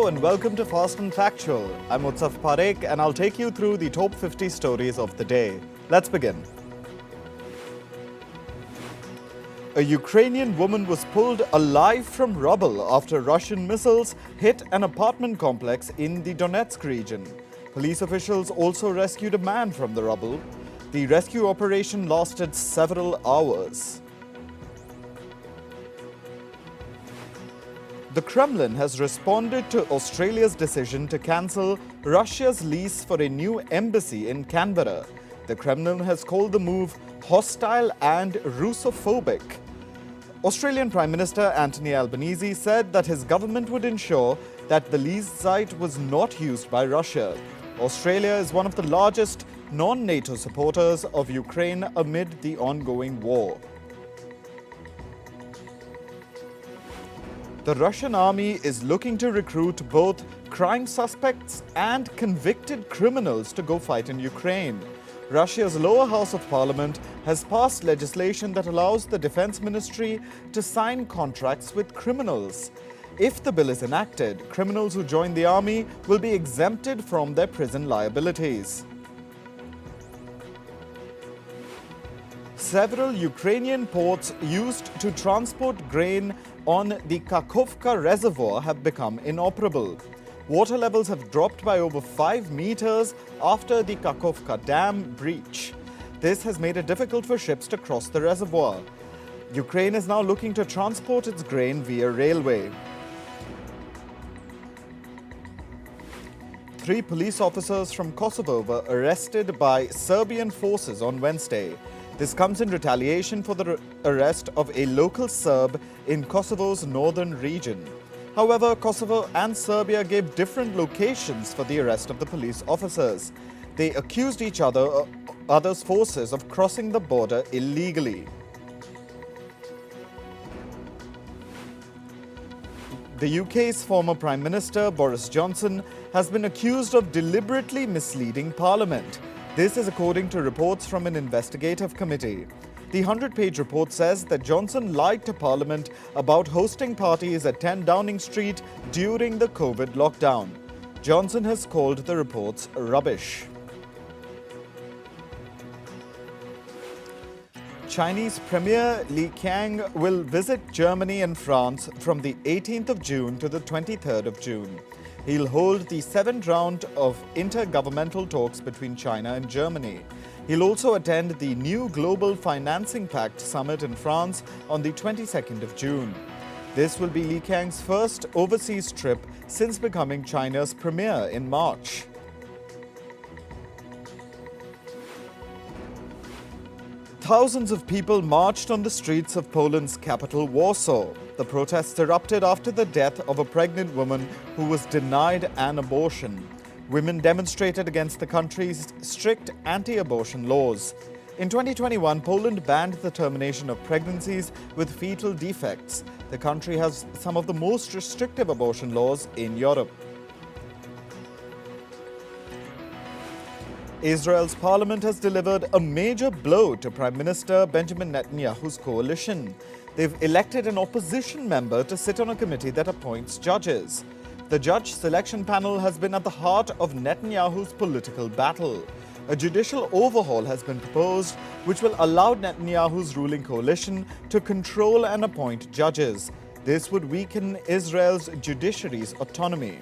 Hello and welcome to Fast and Factual. I'm Utsaf Parekh and I'll take you through the top 50 stories of the day. Let's begin. A Ukrainian woman was pulled alive from rubble after Russian missiles hit an apartment complex in the Donetsk region. Police officials also rescued a man from the rubble. The rescue operation lasted several hours. The Kremlin has responded to Australia's decision to cancel Russia's lease for a new embassy in Canberra. The Kremlin has called the move hostile and Russophobic. Australian Prime Minister Anthony Albanese said that his government would ensure that the leased site was not used by Russia. Australia is one of the largest non-NATO supporters of Ukraine amid the ongoing war. The Russian army is looking to recruit both crime suspects and convicted criminals to go fight in Ukraine. Russia's lower house of parliament has passed legislation that allows the defense ministry to sign contracts with criminals. If the bill is enacted, criminals who join the army will be exempted from their prison liabilities. Several Ukrainian ports used to transport grain on the Kakhovka reservoir have become inoperable. Water levels have dropped by over 5 meters after the Kakhovka Dam breach. This has made it difficult for ships to cross the reservoir. Ukraine is now looking to transport its grain via railway. 3 police officers from Kosovo were arrested by Serbian forces on Wednesday. This comes in retaliation for the arrest of a local Serb in Kosovo's northern region. However, Kosovo and Serbia gave different locations for the arrest of the police officers. They accused each other's forces of crossing the border illegally. The UK's former Prime Minister Boris Johnson has been accused of deliberately misleading Parliament. This is according to reports from an investigative committee. The 100-page report says that Johnson lied to Parliament about hosting parties at 10 Downing Street during the COVID lockdown. Johnson has called the reports rubbish. Chinese Premier Li Qiang will visit Germany and France from the 18th of June to the 23rd of June. He'll hold the 7th round of intergovernmental talks between China and Germany. He'll also attend the new Global Financing Pact summit in France on the 22nd of June. This will be Li Qiang's first overseas trip since becoming China's premier in March. Thousands of people marched on the streets of Poland's capital, Warsaw. The protests erupted after the death of a pregnant woman who was denied an abortion. Women demonstrated against the country's strict anti-abortion laws. In 2021, Poland banned the termination of pregnancies with fetal defects. The country has some of the most restrictive abortion laws in Europe. Israel's parliament has delivered a major blow to Prime Minister Benjamin Netanyahu's coalition. They've elected an opposition member to sit on a committee that appoints judges. The judge selection panel has been at the heart of Netanyahu's political battle. A judicial overhaul has been proposed, which will allow Netanyahu's ruling coalition to control and appoint judges. This would weaken Israel's judiciary's autonomy.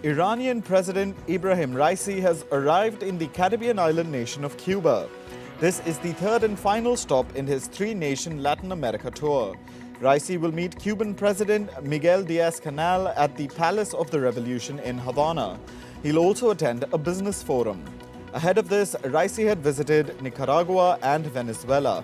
Iranian President Ibrahim Raisi has arrived in the Caribbean island nation of Cuba. This is the third and final stop in his 3-nation Latin America tour. Raisi will meet Cuban President Miguel Diaz-Canel at the Palace of the Revolution in Havana. He'll also attend a business forum. Ahead of this, Raisi had visited Nicaragua and Venezuela.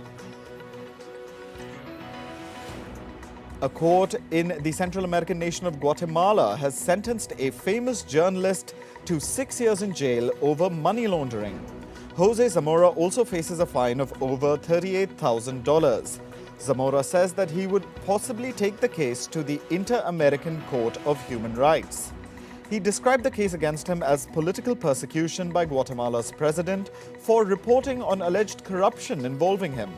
A court in the Central American nation of Guatemala has sentenced a famous journalist to 6 years in jail over money laundering. Jose Zamora also faces a fine of over $38,000. Zamora says that he would possibly take the case to the Inter-American Court of Human Rights. He described the case against him as political persecution by Guatemala's president for reporting on alleged corruption involving him.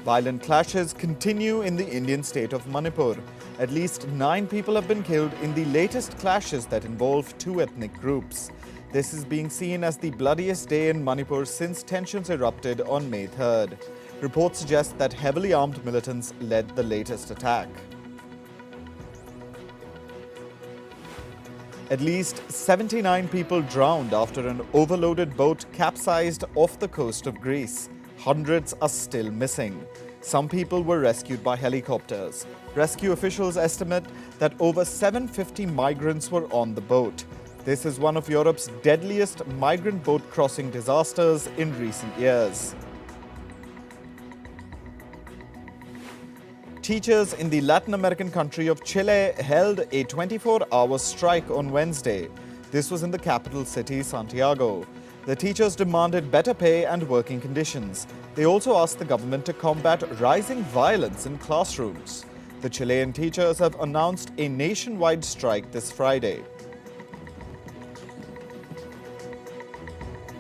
Violent clashes continue in the Indian state of Manipur. At least 9 people have been killed in the latest clashes that involve 2 ethnic groups. This is being seen as the bloodiest day in Manipur since tensions erupted on May 3rd. Reports suggest that heavily armed militants led the latest attack. At least 79 people drowned after an overloaded boat capsized off the coast of Greece. Hundreds are still missing. Some people were rescued by helicopters. Rescue officials estimate that over 750 migrants were on the boat. This is one of Europe's deadliest migrant boat crossing disasters in recent years. Teachers in the Latin American country of Chile held a 24-hour strike on Wednesday. This was in the capital city, Santiago. The teachers demanded better pay and working conditions. They also asked the government to combat rising violence in classrooms. The Chilean teachers have announced a nationwide strike this Friday.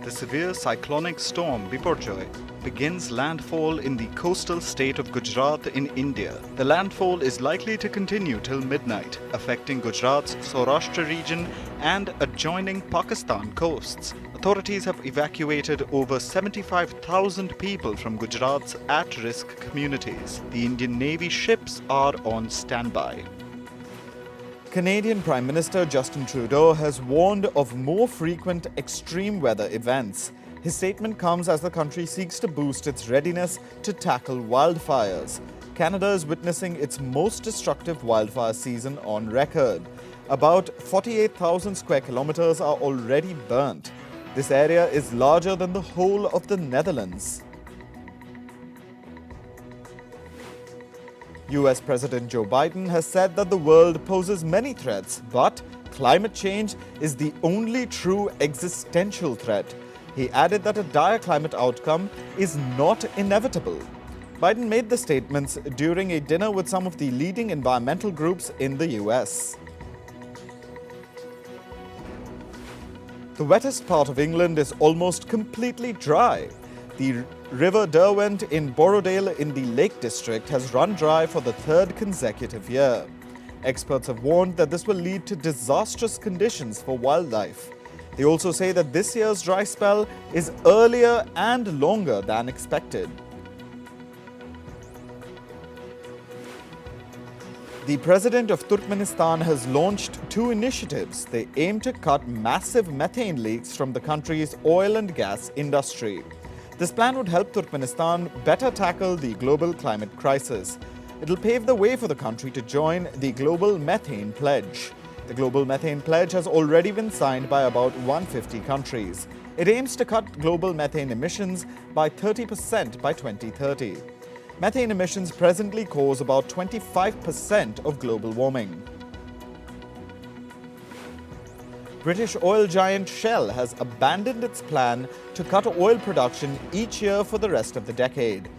The severe cyclonic storm Biparjoy begins landfall in the coastal state of Gujarat in India. The landfall is likely to continue till midnight, affecting Gujarat's Saurashtra region and adjoining Pakistan coasts. Authorities have evacuated over 75,000 people from Gujarat's at-risk communities. The Indian Navy ships are on standby. Canadian Prime Minister Justin Trudeau has warned of more frequent extreme weather events. His statement comes as the country seeks to boost its readiness to tackle wildfires. Canada is witnessing its most destructive wildfire season on record. About 48,000 square kilometers are already burnt. This area is larger than the whole of the Netherlands. US President Joe Biden has said that the world poses many threats, but climate change is the only true existential threat. He added that a dire climate outcome is not inevitable. Biden made the statements during a dinner with some of the leading environmental groups in the US. The wettest part of England is almost completely dry. The River Derwent in Borrowdale in the Lake District has run dry for the 3rd consecutive year. Experts have warned that this will lead to disastrous conditions for wildlife. They also say that this year's dry spell is earlier and longer than expected. The president of Turkmenistan has launched 2 initiatives. They aim to cut massive methane leaks from the country's oil and gas industry. This plan would help Turkmenistan better tackle the global climate crisis. It will pave the way for the country to join the Global Methane Pledge. The Global Methane Pledge has already been signed by about 150 countries. It aims to cut global methane emissions by 30% by 2030. Methane emissions presently cause about 25% of global warming. British oil giant Shell has abandoned its plan to cut oil production each year for the rest of the decade.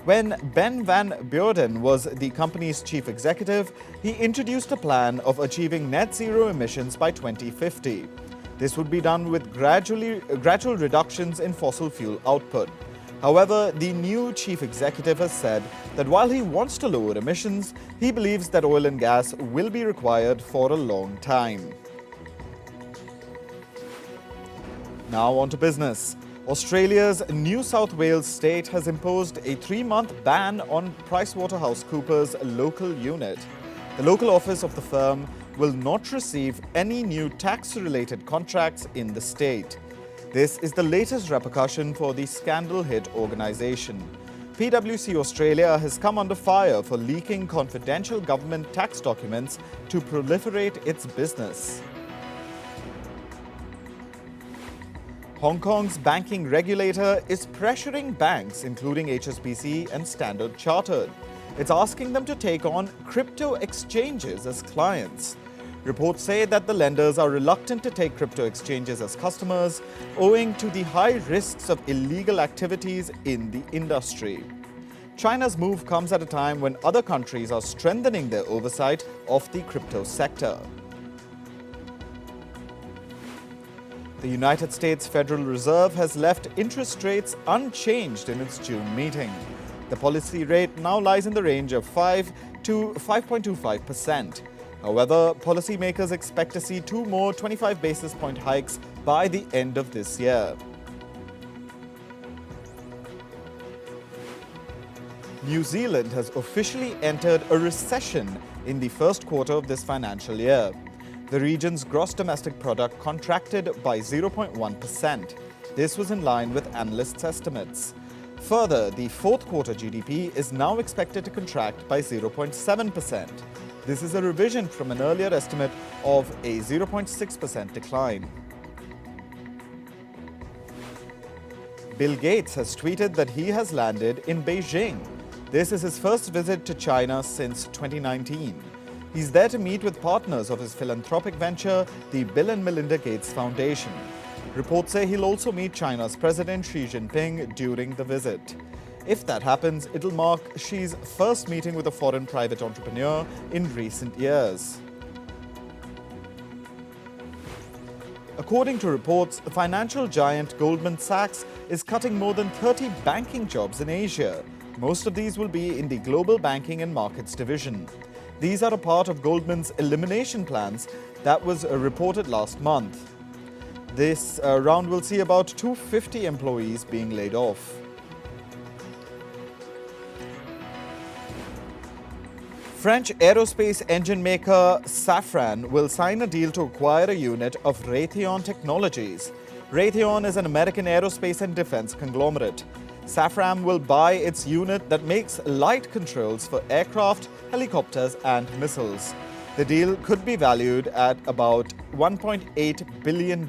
When Ben van Beurden was the company's chief executive, he introduced a plan of achieving net zero emissions by 2050. This would be done with gradual reductions in fossil fuel output. However, the new chief executive has said that while he wants to lower emissions, he believes that oil and gas will be required for a long time. Now on to business. Australia's New South Wales state has imposed a 3-month ban on PricewaterhouseCoopers' local unit. The local office of the firm will not receive any new tax-related contracts in the state. This is the latest repercussion for the scandal-hit organization. PwC Australia has come under fire for leaking confidential government tax documents to proliferate its business. Hong Kong's banking regulator is pressuring banks, including HSBC and Standard Chartered. It's asking them to take on crypto exchanges as clients. Reports say that the lenders are reluctant to take crypto exchanges as customers, owing to the high risks of illegal activities in the industry. China's move comes at a time when other countries are strengthening their oversight of the crypto sector. The United States Federal Reserve has left interest rates unchanged in its June meeting. The policy rate now lies in the range of 5 to 5.25%. However, policymakers expect to see 2 more 25 basis point hikes by the end of this year. New Zealand has officially entered a recession in the first quarter of this financial year. The region's gross domestic product contracted by 0.1%. This was in line with analysts' estimates. Further, the fourth quarter GDP is now expected to contract by 0.7%. This is a revision from an earlier estimate of a 0.6% decline. Bill Gates has tweeted that he has landed in Beijing. This is his first visit to China since 2019. He's there to meet with partners of his philanthropic venture, the Bill and Melinda Gates Foundation. Reports say he'll also meet China's President Xi Jinping during the visit. If that happens, it'll mark Xi's first meeting with a foreign private entrepreneur in recent years. According to reports, financial giant Goldman Sachs is cutting more than 30 banking jobs in Asia. Most of these will be in the Global Banking and Markets division. These are a part of Goldman's elimination plans that was reported last month. This round will see about 250 employees being laid off. French aerospace engine maker Safran will sign a deal to acquire a unit of Raytheon Technologies. Raytheon is an American aerospace and defense conglomerate. Safran will buy its unit that makes light controls for aircraft, helicopters, and missiles. The deal could be valued at about $1.8 billion.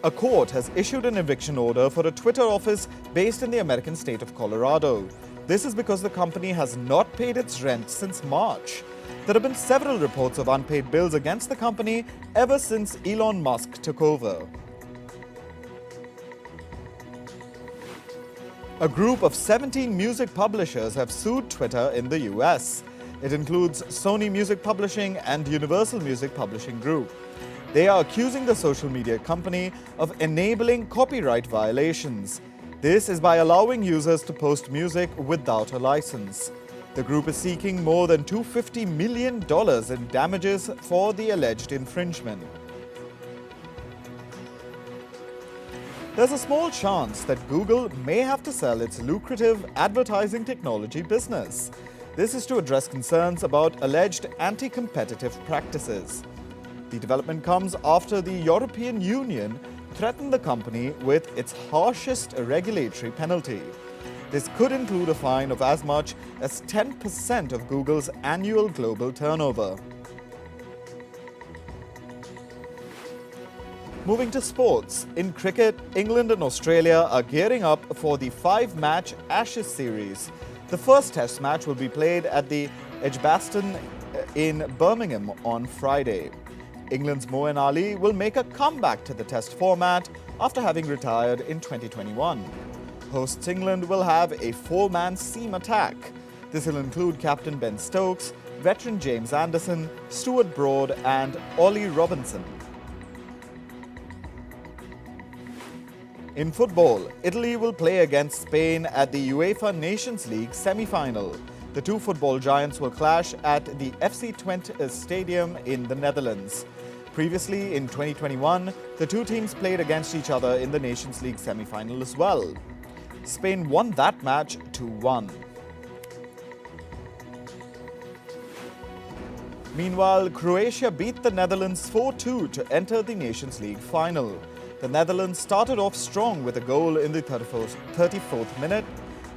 A court has issued an eviction order for a Twitter office based in the American state of Colorado. This is because the company has not paid its rent since March. There have been several reports of unpaid bills against the company ever since Elon Musk took over. A group of 17 music publishers have sued Twitter in the US. It includes Sony Music Publishing and Universal Music Publishing Group. They are accusing the social media company of enabling copyright violations. This is by allowing users to post music without a license. The group is seeking more than $250 million in damages for the alleged infringement. There's a small chance that Google may have to sell its lucrative advertising technology business. This is to address concerns about alleged anti-competitive practices. The development comes after the European Union threatened the company with its harshest regulatory penalty. This could include a fine of as much as 10% of Google's annual global turnover. Moving to sports. In cricket, England and Australia are gearing up for the 5-match Ashes series. The first test match will be played at the Edgbaston in Birmingham on Friday. England's Moeen Ali will make a comeback to the test format after having retired in 2021. Hosts England will have a 4-man seam attack. This will include captain Ben Stokes, veteran James Anderson, Stuart Broad and Ollie Robinson. In football, Italy will play against Spain at the UEFA Nations League semi-final. The two football giants will clash at the FC Twente Stadium in the Netherlands. Previously, in 2021, the two teams played against each other in the Nations League semi-final as well. Spain won that match 2-1. Meanwhile, Croatia beat the Netherlands 4-2 to enter the Nations League final. The Netherlands started off strong with a goal in the 34th minute.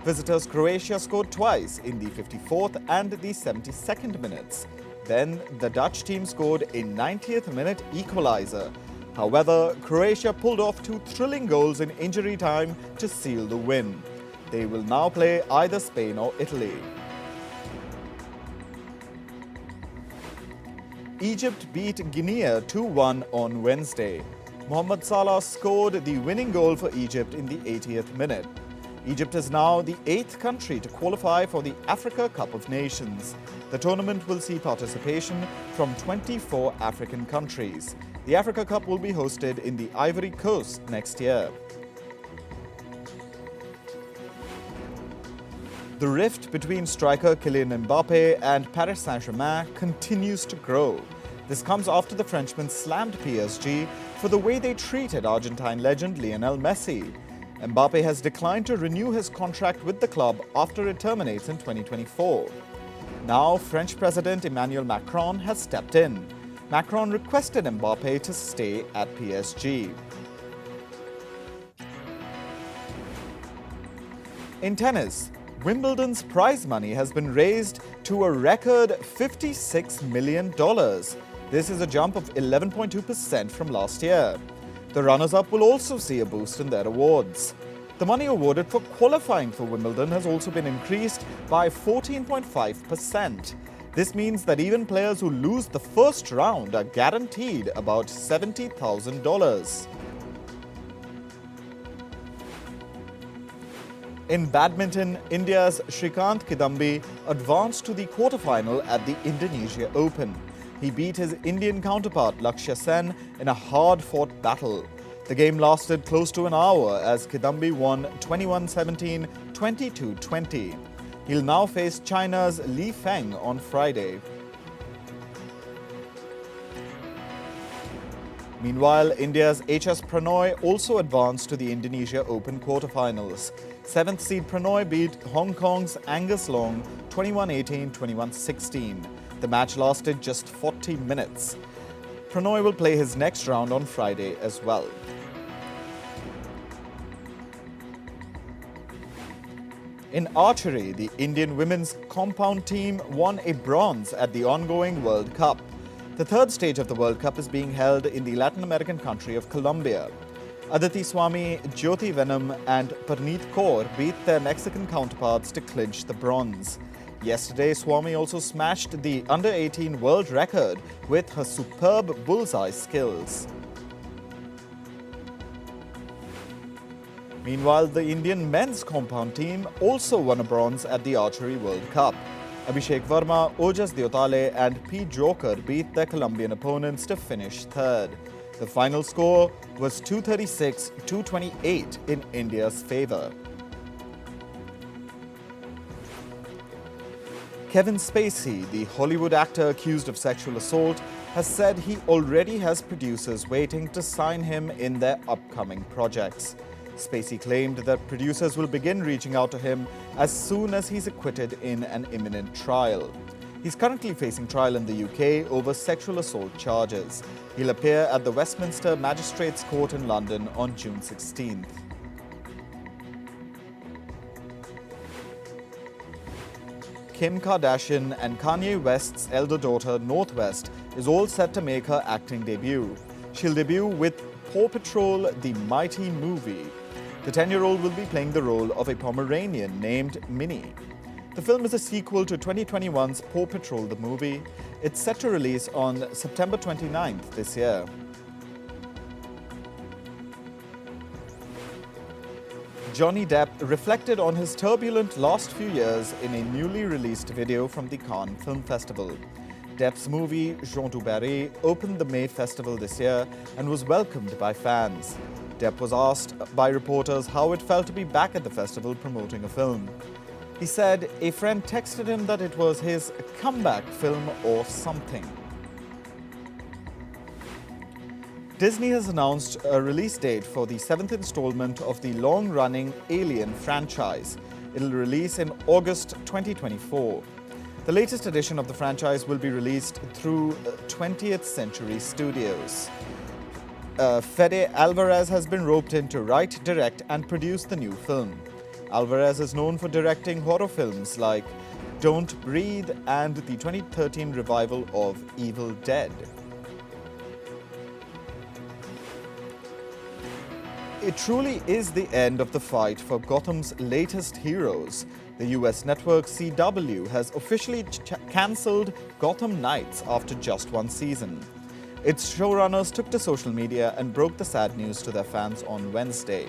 Visitors Croatia scored twice in the 54th and the 72nd minutes. Then the Dutch team scored a 90th minute equalizer. However, Croatia pulled off 2 thrilling goals in injury time to seal the win. They will now play either Spain or Italy. Egypt beat Guinea 2-1 on Wednesday. Mohamed Salah scored the winning goal for Egypt in the 80th minute. Egypt is now the 8th country to qualify for the Africa Cup of Nations. The tournament will see participation from 24 African countries. The Africa Cup will be hosted in the Ivory Coast next year. The rift between striker Kylian Mbappe and Paris Saint-Germain continues to grow. This comes after the Frenchman slammed PSG for the way they treated Argentine legend Lionel Messi. Mbappe has declined to renew his contract with the club after it terminates in 2024. Now, French President Emmanuel Macron has stepped in. Macron requested Mbappe to stay at PSG. In tennis, Wimbledon's prize money has been raised to a record $56 million. This is a jump of 11.2% from last year. The runners-up will also see a boost in their awards. The money awarded for qualifying for Wimbledon has also been increased by 14.5%. This means that even players who lose the first round are guaranteed about $70,000. In badminton, India's Shrikant Kidambi advanced to the quarterfinal at the Indonesia Open. He beat his Indian counterpart Lakshya Sen in a hard-fought battle. The game lasted close to an hour as Kidambi won 21-17, 22-20. He'll now face China's Li Feng on Friday. Meanwhile, India's HS Pranoy also advanced to the Indonesia Open quarterfinals. 7th seed Pranoy beat Hong Kong's Angus Long 21-18, 21-16. The match lasted just 40 minutes. Pranoy will play his next round on Friday as well. In archery, the Indian women's compound team won a bronze at the ongoing World Cup. The third stage of the World Cup is being held in the Latin American country of Colombia. Aditi Swami, Jyoti Venom and Parneet Kaur beat their Mexican counterparts to clinch the bronze. Yesterday, Swami also smashed the under-18 world record with her superb bullseye skills. Meanwhile, the Indian men's compound team also won a bronze at the Archery World Cup. Abhishek Verma, Ojas Diotale and P. Joker beat their Colombian opponents to finish third. The final score was 236-228 in India's favour. Kevin Spacey, the Hollywood actor accused of sexual assault, has said he already has producers waiting to sign him in their upcoming projects. Spacey claimed that producers will begin reaching out to him as soon as he's acquitted in an imminent trial. He's currently facing trial in the UK over sexual assault charges. He'll appear at the Westminster Magistrates Court in London on June 16th. Kim Kardashian and Kanye West's elder daughter, Northwest, is all set to make her acting debut. She'll debut with Paw Patrol: The Mighty Movie. The 10-year-old will be playing the role of a Pomeranian named Minnie. The film is a sequel to 2021's Paw Patrol the movie. It's set to release on September 29th this year. Johnny Depp reflected on his turbulent last few years in a newly released video from the Cannes Film Festival. Depp's movie Jean du Barry opened the May Festival this year and was welcomed by fans. Depp was asked by reporters how it felt to be back at the festival promoting a film. He said a friend texted him that it was his comeback film or something. Disney has announced a release date for the 7th installment of the long-running Alien franchise. It'll release in August 2024. The latest edition of the franchise will be released through 20th Century Studios. Fede Alvarez has been roped in to write, direct and produce the new film. Alvarez is known for directing horror films like Don't Breathe and the 2013 revival of Evil Dead. It truly is the end of the fight for Gotham's latest heroes. The US network CW has officially cancelled Gotham Knights after just one season. Its showrunners took to social media and broke the sad news to their fans on Wednesday.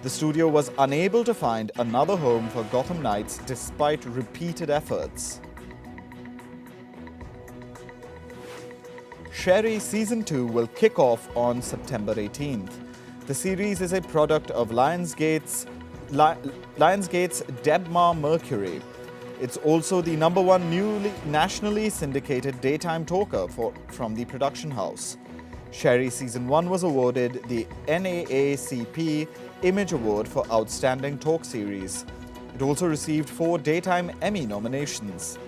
The studio was unable to find another home for Gotham Knights despite repeated efforts. Sherry Season 2 will kick off on September 18th. The series is a product of Lionsgate's Lionsgate's Debmar Mercury. It's also the #1 nationally syndicated daytime talker from the production house. Sherry Season 1 was awarded the NAACP Image Award for Outstanding Talk Series. It also received 4 Daytime Emmy nominations.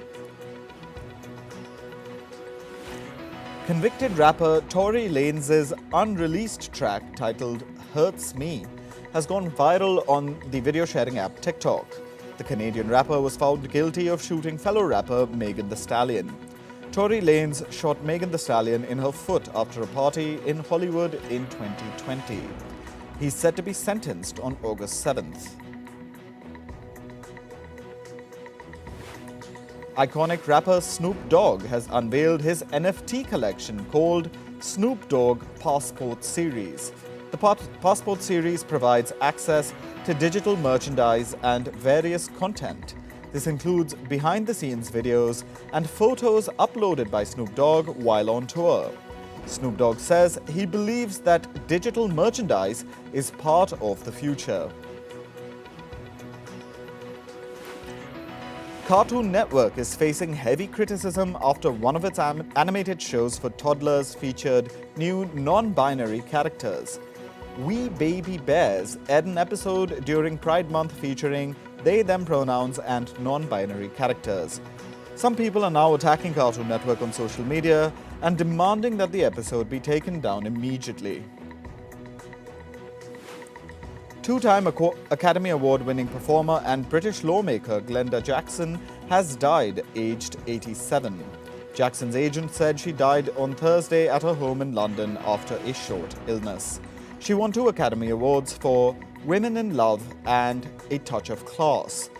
Convicted rapper Tory Lanez's unreleased track titled Hurts Me has gone viral on the video sharing app TikTok. The Canadian rapper was found guilty of shooting fellow rapper Megan Thee Stallion. Tory Lanez shot Megan Thee Stallion in her foot after a party in Hollywood in 2020. He's set to be sentenced on August 7th. Iconic rapper Snoop Dogg has unveiled his NFT collection called Snoop Dogg Passport Series. The Passport Series provides access to digital merchandise and various content. This includes behind-the-scenes videos and photos uploaded by Snoop Dogg while on tour. Snoop Dogg says he believes that digital merchandise is part of the future. Cartoon Network is facing heavy criticism after one of its animated shows for toddlers featured new non-binary characters. We Baby Bears aired an episode during Pride Month featuring they/them pronouns and non-binary characters. Some people are now attacking Cartoon Network on social media and demanding that the episode be taken down immediately. Two-time Academy Award-winning performer and British lawmaker Glenda Jackson has died aged 87. Jackson's agent said she died on Thursday at her home in London after a short illness. She won 2 Academy Awards for Women in Love and A Touch of Class.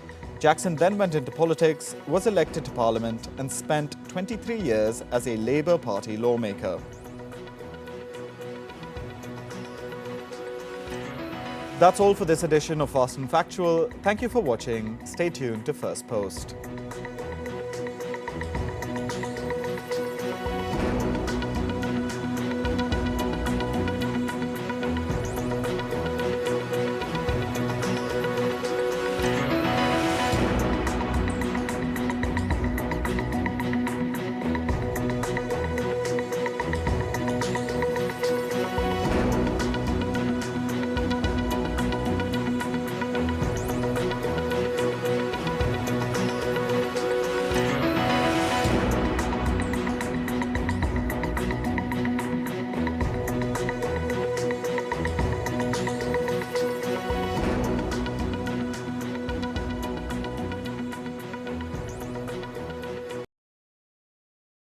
Jackson then went into politics, was elected to Parliament, and spent 23 years as a Labour Party lawmaker. That's all for this edition of Fast and Factual. Thank you for watching. Stay tuned to First Post.